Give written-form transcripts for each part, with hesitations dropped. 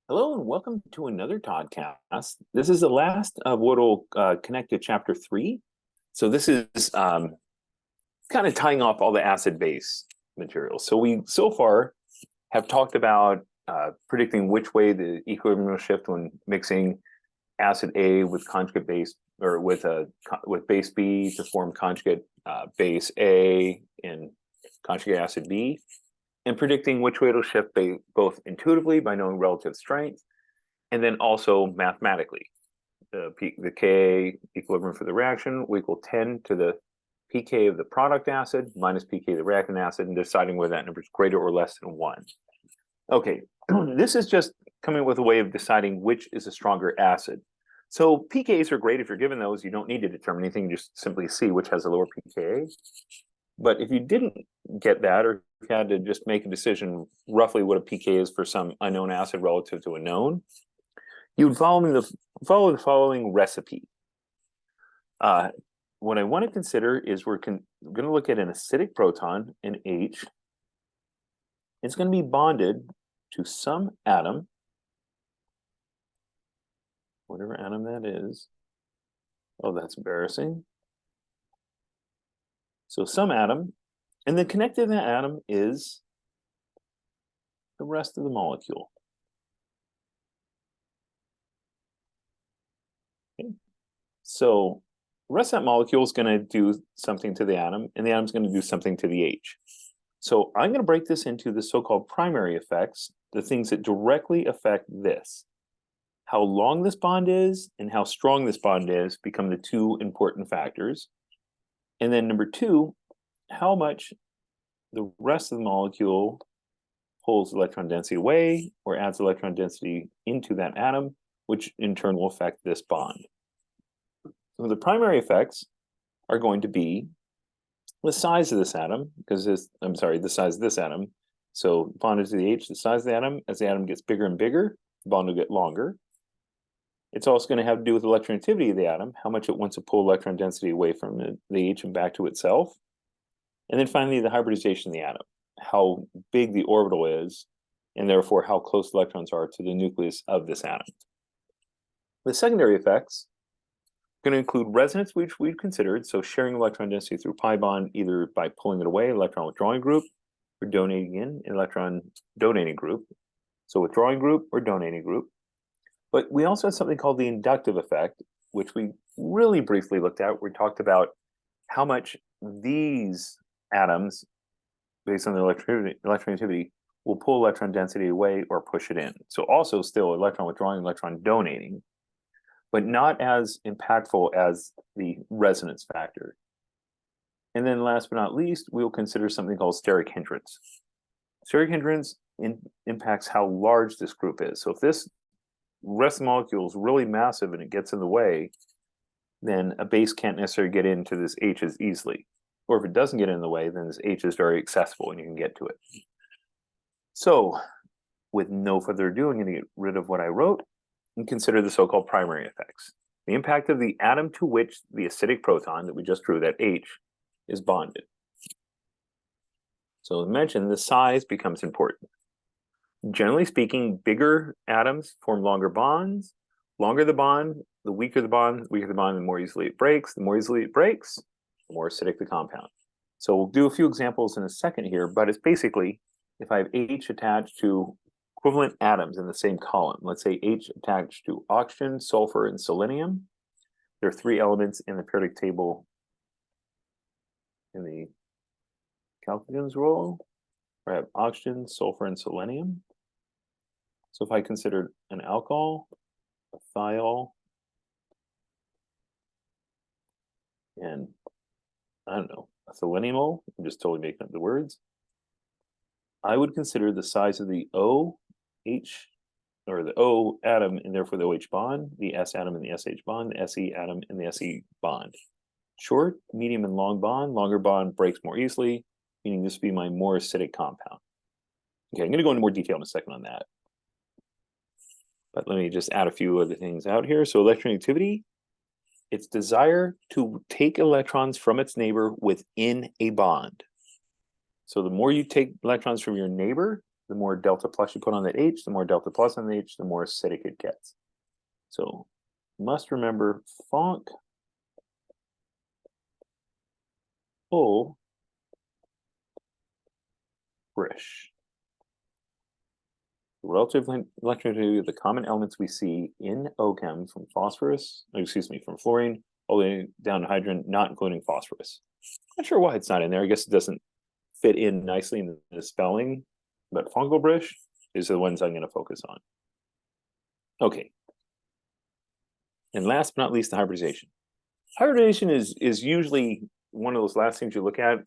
Hello and welcome to another podcast. This is the last of what will connect to chapter 3. So this is kind of tying off all the acid-base materials. So we so far have talked about predicting which way the equilibrium will shift when mixing acid A with conjugate base or with base B to form conjugate base A and conjugate acid B, and predicting which way it'll shift both intuitively by knowing relative strength and then also mathematically. The Ka equilibrium for the reaction will equal 10 to the pK of the product acid minus pK of the reactant acid, and deciding whether that number is greater or less than 1. Okay, this is just coming with a way of deciding which is a stronger acid. So pKs are great if you're given those. You don't need to determine anything. You just simply see which has a lower pKa. But if you didn't get that, or you had to just make a decision roughly what a pK is for some unknown acid relative to a known, you would follow the following recipe. What I want to consider is we're going to look at an acidic proton, an H. It's going to be bonded to some atom, whatever atom that is. Oh, that's embarrassing. So some atom, and then connected to that atom is the rest of the molecule. Okay. So the rest of that molecule is going to do something to the atom, and the atom's going to do something to the H. So I'm going to break this into the so-called primary effects, the things that directly affect this. How long this bond is and how strong this bond is become the two important factors. And then number 2, how much the rest of the molecule pulls electron density away or adds electron density into that atom, which in turn will affect this bond. So the primary effects are going to be the size of this atom, the size of this atom. So bonded to the H, the size of the atom. As the atom gets bigger and bigger, the bond will get longer. It's also going to have to do with electronegativity of the atom, how much it wants to pull electron density away from the H and back to itself. And then finally, the hybridization of the atom, how big the orbital is, and therefore how close the electrons are to the nucleus of this atom. The secondary effects are going to include resonance, which we've considered, so sharing electron density through pi bond, either by pulling it away, electron withdrawing group, or donating in, electron donating group. So withdrawing group or donating group. But we also have something called the inductive effect, which we really briefly looked at. We talked about how much these atoms, based on their electronegativity, will pull electron density away or push it in. So also still electron withdrawing, electron donating, but not as impactful as the resonance factor. And then last but not least, we'll consider something called steric hindrance. Steric hindrance impacts how large this group is. So if this rest molecule is really massive and it gets in the way, then a base can't necessarily get into this H as easily. Or if it doesn't get in the way, then this H is very accessible and you can get to it. So with no further ado, I'm going to get rid of what I wrote and consider the so-called primary effects. The impact of the atom to which the acidic proton that we just drew, that H, is bonded. So as mentioned, the size becomes important. Generally speaking, bigger atoms form longer bonds. Longer the bond, the weaker the bond, the more easily it breaks. The more easily it breaks, the more acidic the compound. So we'll do a few examples in a second here, but it's basically if I have H attached to equivalent atoms in the same column, let's say H attached to oxygen, sulfur, and selenium. There are 3 elements in the periodic table in the chalcogens rule. I have oxygen, sulfur, and selenium. So if I considered an alcohol, a thiol, and I don't know, a seleniumol, I'm just totally making up the words, I would consider the size of the OH, or the O atom, and therefore the OH bond, the S atom and the SH bond, the SE atom and the SE bond. Short, medium, and long bond. Longer bond breaks more easily, meaning this would be my more acidic compound. Okay, I'm going to go into more detail in a second on that. But let me just add a few other things out here. So electronegativity, its desire to take electrons from its neighbor within a bond. So the more you take electrons from your neighbor, the more delta plus you put on that H, the more delta plus on the H, the more acidic it gets. So must remember Fonck full Frisch. Relative electronegativity of the common elements we see in OChem from from fluorine all the way down to hydrogen, not including phosphorus. Not sure why it's not in there. I guess it doesn't fit in nicely in the spelling, but Funkelbrich is the ones I'm going to focus on. Okay. And last but not least, the hybridization. Hybridization is usually one of those last things you look at.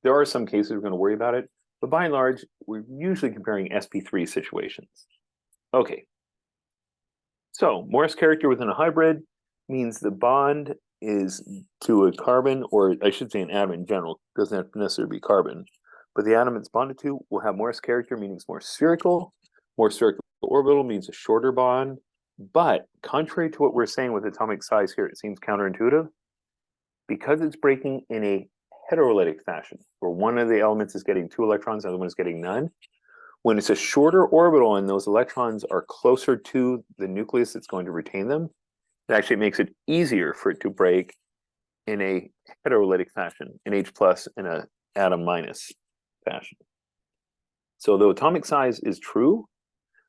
There are some cases we're going to worry about it, but by and large, we're usually comparing sp3 situations. Okay. So Morse character within a hybrid means the bond is to a carbon, or I should say an atom in general, doesn't have to necessarily be carbon, but the atom it's bonded to will have Morse character, meaning it's more spherical. More spherical orbital means a shorter bond. But contrary to what we're saying with atomic size here, it seems counterintuitive. Because it's breaking in a heterolytic fashion, where one of the elements is getting 2 electrons, the other one is getting none. When it's a shorter orbital and those electrons are closer to the nucleus that's going to retain them, it actually makes it easier for it to break in a heterolytic fashion, an H plus and an atom minus fashion. So though atomic size is true,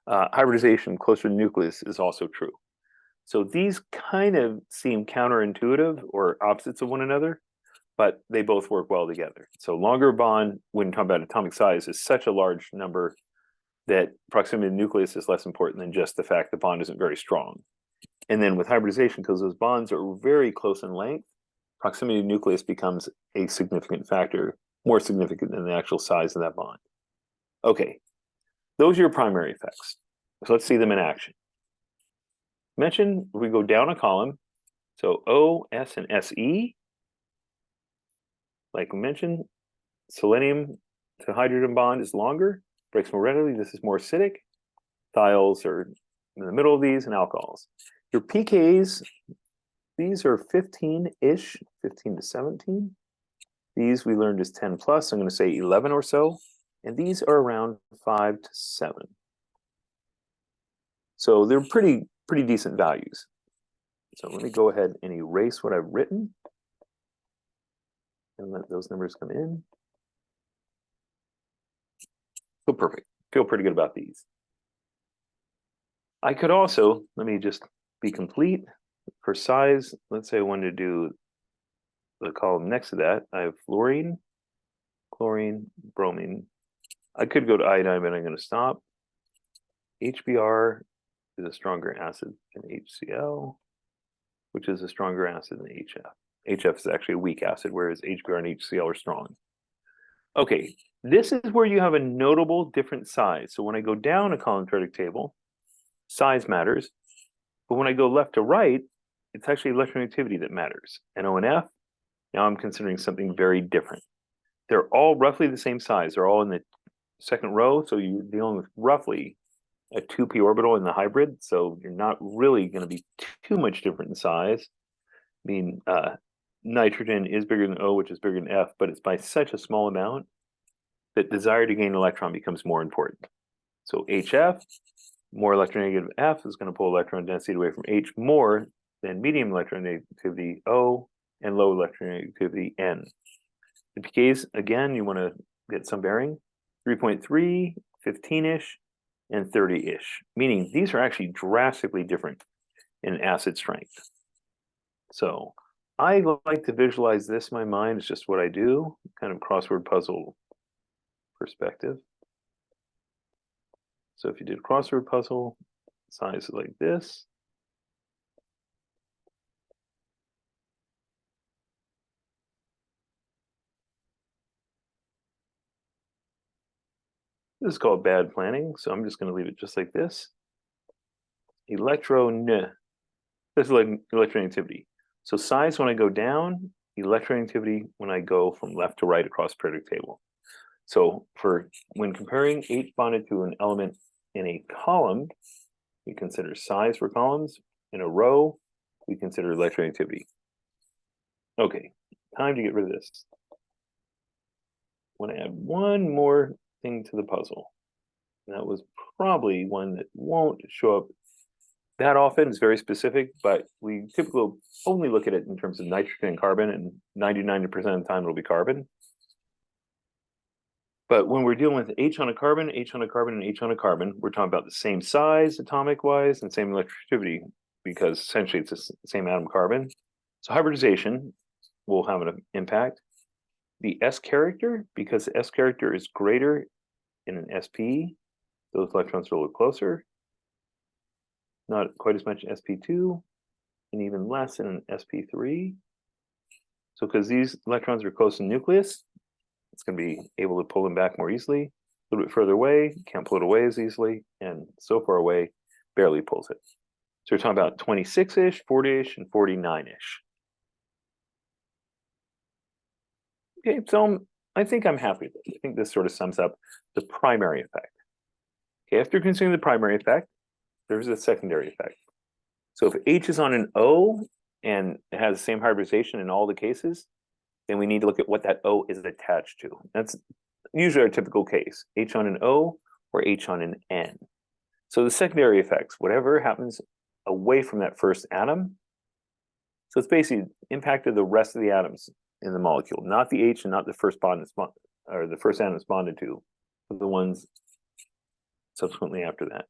hybridization closer to the nucleus is also true. So these kind of seem counterintuitive or opposites of one another, but they both work well together. So longer bond, when talking about atomic size, is such a large number that proximity to the nucleus is less important than just the fact the bond isn't very strong. And then with hybridization, because those bonds are very close in length, proximity to the nucleus becomes a significant factor, more significant than the actual size of that bond. Okay, those are your primary effects. So let's see them in action. Mention, we go down a column, so O, S, and Se. Like we mentioned, selenium to hydrogen bond is longer, breaks more readily. This is more acidic. Thiols are in the middle of these, and alcohols. Your pKa's, these are 15-ish, 15 to 17. These we learned is 10 plus. I'm going to say 11 or so. And these are around 5 to 7. So they're pretty decent values. So let me go ahead and erase what I've written and let those numbers come in. So perfect. Feel pretty good about these. I could also, let me just be complete. For size, let's say I wanted to do the column next to that. I have fluorine, chlorine, bromine. I could go to iodine, but I'm going to stop. HBr is a stronger acid than HCl, which is a stronger acid than HF. HF is actually a weak acid, whereas HBr and HCl are strong. Okay, this is where you have a notable different size. So when I go down a column periodic table, size matters. But when I go left to right, it's actually electronegativity that matters. NO and F, now I'm considering something very different. They're all roughly the same size. They're all in the second row, so you're dealing with roughly a 2p orbital in the hybrid, so you're not really going to be too much different in size. I mean, nitrogen is bigger than O, which is bigger than F, but it's by such a small amount that desire to gain an electron becomes more important. So HF, more electronegative F is going to pull electron density away from H more than medium electronegativity O and low electronegativity N. The pKa's, again, you want to get some bearing, 3.3, 15-ish, and 30-ish, meaning these are actually drastically different in acid strength. So I like to visualize this in my mind. It's just what I do, kind of crossword puzzle perspective. So if you did a crossword puzzle, size is like this. This is called bad planning, so I'm just going to leave it just like this. This is like electronegativity. So size when I go down, electronegativity when I go from left to right across the periodic table. So when comparing H bonded to an element in a column, we consider size for columns. In a row, we consider electronegativity. Okay, time to get rid of this. I want to add one more thing to the puzzle. And that was probably one that won't show up that often. It's very specific, but we typically only look at it in terms of nitrogen and carbon, and 99% of the time it'll be carbon. But when we're dealing with H on a carbon, H on a carbon, and H on a carbon, we're talking about the same size atomic wise and same electronegativity, because essentially it's the same atom carbon. So hybridization will have an impact. The S character, because the S character is greater in an SP, those electrons are a little closer. Not quite as much sp2, and even less in an sp3. So because these electrons are close to the nucleus, it's going to be able to pull them back more easily. A little bit further away, can't pull it away as easily, and so far away, barely pulls it. So we're talking about 26-ish, 40-ish, and 49-ish. Okay, so I think I'm happy with this. I think this sort of sums up the primary effect. Okay, after considering the primary effect, there's a secondary effect. So if H is on an O and it has the same hybridization in all the cases, then we need to look at what that O is attached to. That's usually our typical case, H on an O or H on an N. So the secondary effects, whatever happens away from that first atom, so it's basically impacted the rest of the atoms in the molecule, not the H and not the first bond it's or the first atom it's bonded to, but the ones subsequently after that.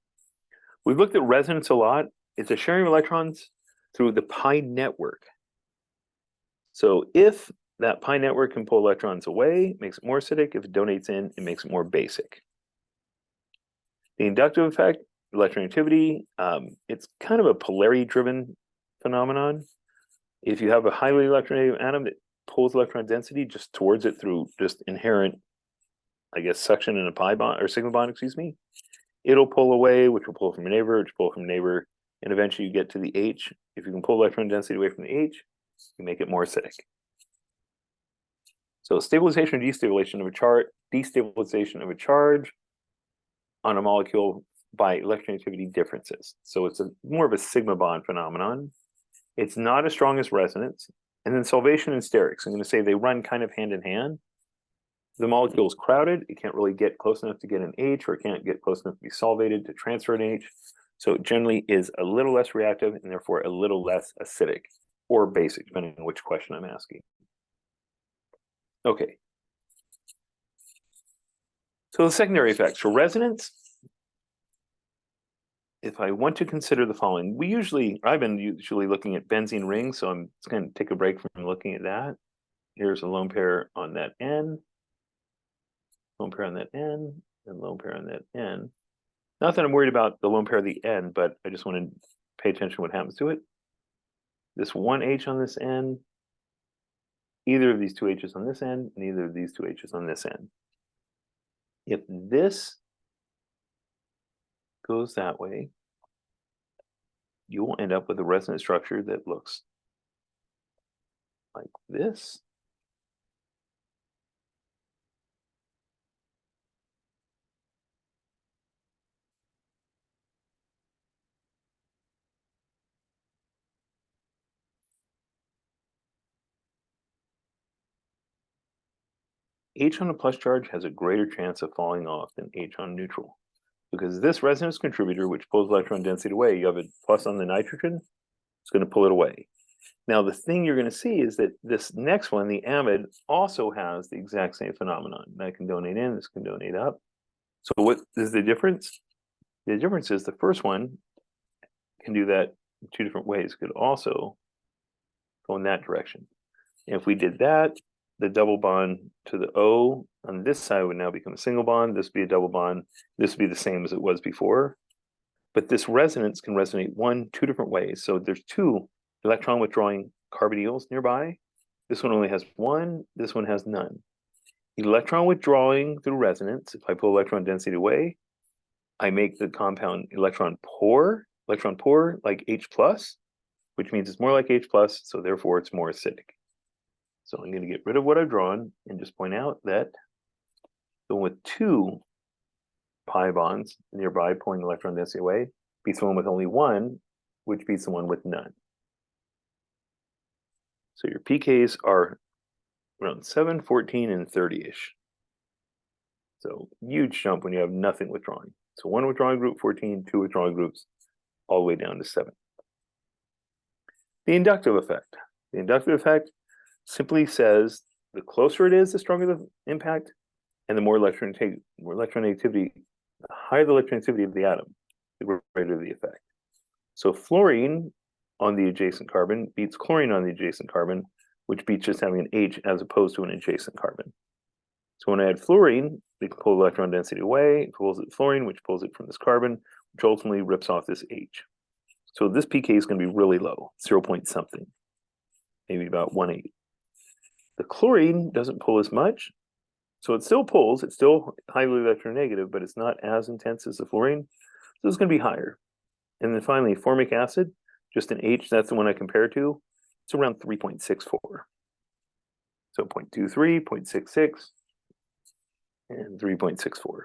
We've looked at resonance a lot. It's a sharing of electrons through the pi network. So if that pi network can pull electrons away, it makes it more acidic. If it donates in, it makes it more basic. The inductive effect, electronegativity, it's kind of a polarity-driven phenomenon. If you have a highly electronegative atom that pulls electron density just towards it through just inherent, I guess, suction in a pi bond or sigma bond, excuse me, it'll pull away, which will pull from a neighbor, which will pull from a neighbor, and eventually you get to the H. If you can pull electron density away from the H, you make it more acidic. So stabilization or destabilization of a charge on a molecule by electronegativity differences. So it's more of a sigma bond phenomenon. It's not as strong as resonance. And then solvation and sterics, I'm going to say they run kind of hand in hand. The molecule is crowded. It can't really get close enough to get an H, or it can't get close enough to be solvated to transfer an H. So it generally is a little less reactive and therefore a little less acidic or basic, depending on which question I'm asking. Okay. So the secondary effects for resonance, if I want to consider the following, I've been usually looking at benzene rings, so I'm just going to take a break from looking at that. Here's a lone pair on that N, lone pair on that N, and lone pair on that N. Not that I'm worried about the lone pair of the N, but I just want to pay attention to what happens to it. This one H on this N, either of these two H's on this end, and either of these two H's on this end. If this goes that way, you will end up with a resonance structure that looks like this. H on a plus charge has a greater chance of falling off than H on neutral, because this resonance contributor, which pulls electron density away, you have a plus on the nitrogen, it's going to pull it away. Now, the thing you're going to see is that this next one, the amide, also has the exact same phenomenon. That can donate in, this can donate up. So what is the difference? The difference is the first one can do that in two different ways. It could also go in that direction. And if we did that, the double bond to the O on this side would now become a single bond. This would be a double bond. This would be the same as it was before. But this resonance can resonate two different ways. So there's two electron withdrawing carbonyls nearby. This one only has one. This one has none. Electron withdrawing through resonance, if I pull electron density away, I make the compound electron poor like H+, which means it's more like H+, so therefore it's more acidic. So I'm going to get rid of what I've drawn and just point out that the one with two pi bonds nearby pulling electron density away beats the one with only one, which beats the one with none. So your pKs are around 7, 14, and 30-ish. So huge jump when you have nothing withdrawing. So 1 withdrawing group, 14, 2 withdrawing groups, all the way down to 7. The inductive effect. The inductive effect simply says the closer it is, the stronger the impact, and the more electronegativity, the higher the electronegativity of the atom, the greater the effect. So fluorine on the adjacent carbon beats chlorine on the adjacent carbon, which beats just having an H as opposed to an adjacent carbon. So when I add fluorine, they pull electron density away, it pulls it fluorine, which pulls it from this carbon, which ultimately rips off this H. So this pK is going to be really low, 0 point something, maybe about 1/8. The chlorine doesn't pull as much, so it still pulls, it's still highly electronegative, but it's not as intense as the fluorine, so it's going to be higher. And then finally, formic acid, just an H, that's the one I compare to, it's around 3.64. So 0.23, 0.66, and 3.64.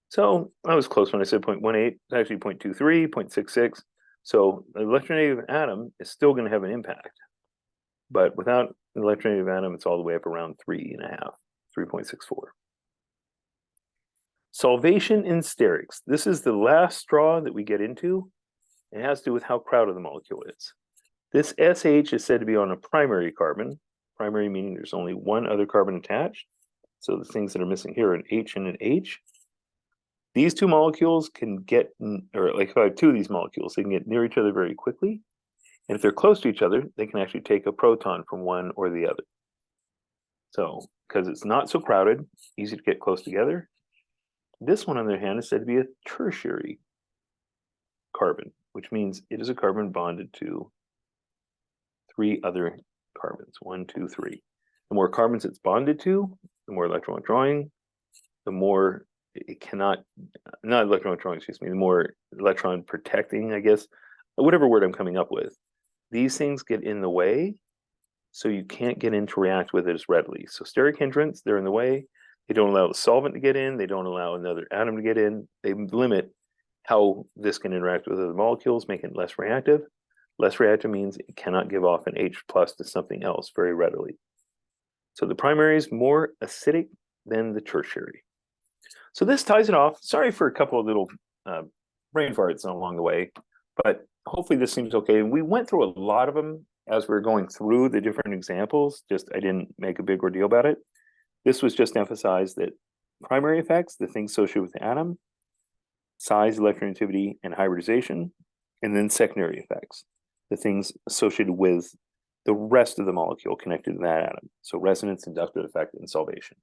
So I was close when I said 0.18, it's actually 0.23, 0.66. So the electronegative atom is still going to have an impact. But without an electronegative atom, it's all the way up around 3.5, 3.64. Solvation in sterics. This is the last straw that we get into. It has to do with how crowded the molecule is. This SH is said to be on a primary carbon. Primary meaning there's only one other carbon attached. So the things that are missing here are an H and an H. These two molecules can get, or like if I have two of these molecules, they can get near each other very quickly. And if they're close to each other, they can actually take a proton from one or the other. So, because it's not so crowded, easy to get close together. This one, on the other hand, is said to be a tertiary carbon, which means it is a carbon bonded to 3 other carbons, 1, 2, 3. The more carbons it's bonded to, the more electron withdrawing, the more it cannot, not electron withdrawing, excuse me, the more electron protecting, I guess, whatever word I'm coming up with. These things get in the way, so you can't get in to react with it as readily. So steric hindrance, they're in the way. They don't allow the solvent to get in. They don't allow another atom to get in. They limit how this can interact with other molecules, make it less reactive. Less reactive means it cannot give off an H plus to something else very readily. So the primary is more acidic than the tertiary. So this ties it off. Sorry for a couple of little brain farts along the way, but hopefully this seems okay. And we went through a lot of them as we were going through the different examples. Just I didn't make a big ordeal about it. This was just emphasized that primary effects, the things associated with the atom, size, electronegativity, and hybridization, and then secondary effects, the things associated with the rest of the molecule connected to that atom. So resonance, inductive effect, and solvation.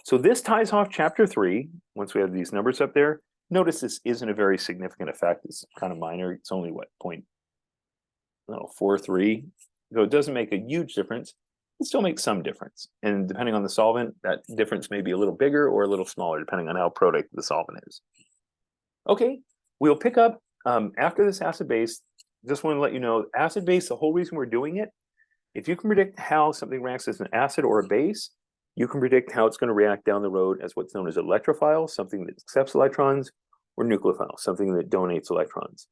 So this ties off chapter 3. Once we have these numbers up there, notice this isn't a very significant effect. It's kind of minor. It's only what, 0.43. So it doesn't make a huge difference. It still makes some difference. And depending on the solvent, that difference may be a little bigger or a little smaller, depending on how protic the solvent is. Okay, we'll pick up after this acid-base. Just want to let you know, acid-base, the whole reason we're doing it, if you can predict how something reacts as an acid or a base, you can predict how it's going to react down the road as what's known as electrophile, something that accepts electrons, or nucleophile, something that donates electrons.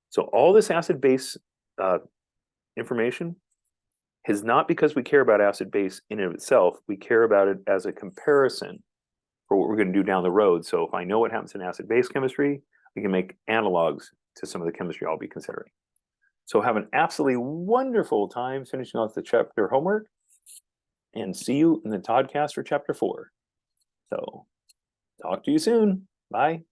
So all this acid-base information is not because we care about acid-base in and of itself. We care about it as a comparison for what we're going to do down the road. So if I know what happens in acid-base chemistry, we can make analogs to some of the chemistry I'll be considering. So have an absolutely wonderful time finishing off the chapter homework, and see you in the Toddcast for chapter 4. So talk to you soon. Bye.